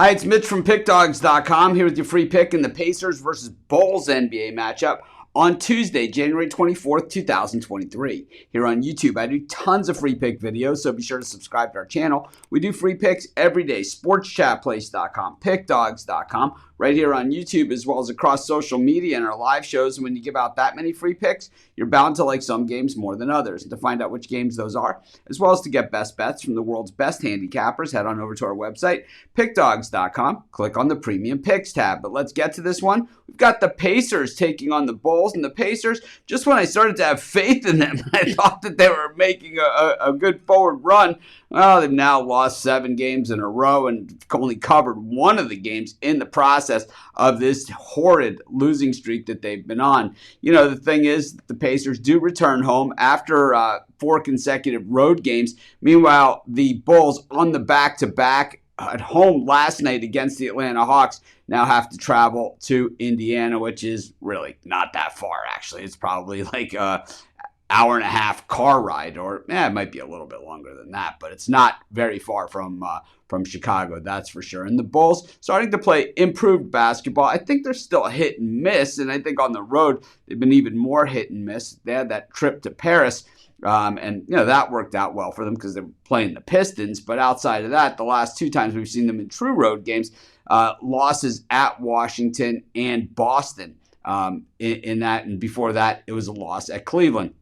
Hi, it's Mitch from Pickdawgz.com here with your free pick in the Pacers versus Bulls NBA matchup on Tuesday, January 24th, 2023. Here on YouTube, I do tons of free pick videos, so be sure to subscribe to our channel. We do free picks every day, sportschatplace.com, pickdawgz.com, right here on YouTube, as well as across social media and our live shows. And when you give out that many free picks, you're bound to like some games more than others. And to find out which games those are, as well as to get best bets from the world's best handicappers, head on over to our website, pickdawgz.com. Click on the Premium Picks tab. But let's get to this one. We've got the Pacers taking on the Bulls, and the Pacers, just when I started to have faith in them, I thought that they were making a good forward run. Well, they've now lost 7 games in a row and only covered one of the games in the process of this horrid losing streak that they've been on. You know, the thing is, the Pacers do return home after 4 consecutive road games. Meanwhile, the Bulls on the back-to-back at home last night against the Atlanta Hawks now have to travel to Indiana, which is really not that far, actually. It's probably like a hour and a half car ride, or it might be a little bit longer than that, but it's not very far from Chicago, that's for sure. And the Bulls starting to play improved basketball. I think they're still hit and miss, and I think on the road they've been even more hit and miss. They had that trip to Paris, and you know that worked out well for them because they're playing the Pistons. But outside of that, the last 2 times we've seen them in true road games, losses at Washington and Boston. In that, and before that, it was a loss at Cleveland.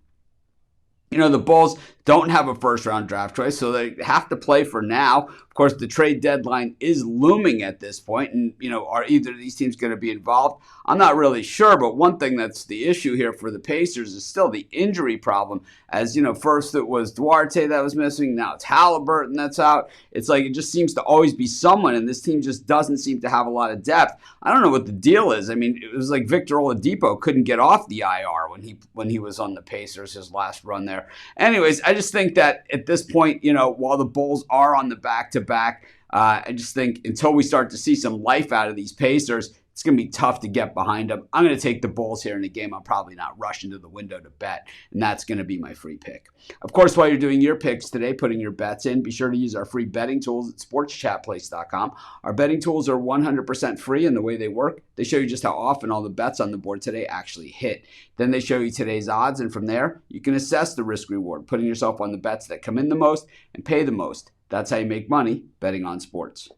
You know, the Bulls don't have a first-round draft choice, so they have to play for now. Of course, the trade deadline is looming at this point, and, you know, are either of these teams going to be involved? I'm not really sure, but one thing that's the issue here for the Pacers is still the injury problem. As, you know, first it was Duarte that was missing, now it's Halliburton that's out. It's like it just seems to always be someone, and this team just doesn't seem to have a lot of depth. I don't know what the deal is. I mean, it was like Victor Oladipo couldn't get off the IR when he was on the Pacers, his last run there. Anyways, I just think that at this point, you know, while the Bulls are on the back-to-back, I just think until we start to see some life out of these Pacers, it's going to be tough to get behind them. I'm going to take the Bulls here in a game I'm probably not rushing to the window to bet, and that's going to be my free pick. Of course, while you're doing your picks today, putting your bets in, be sure to use our free betting tools at sportschatplace.com. Our betting tools are 100% free, and the way they work, they show you just how often all the bets on the board today actually hit. Then they show you today's odds, and from there, you can assess the risk-reward, putting yourself on the bets that come in the most and pay the most. That's how you make money betting on sports.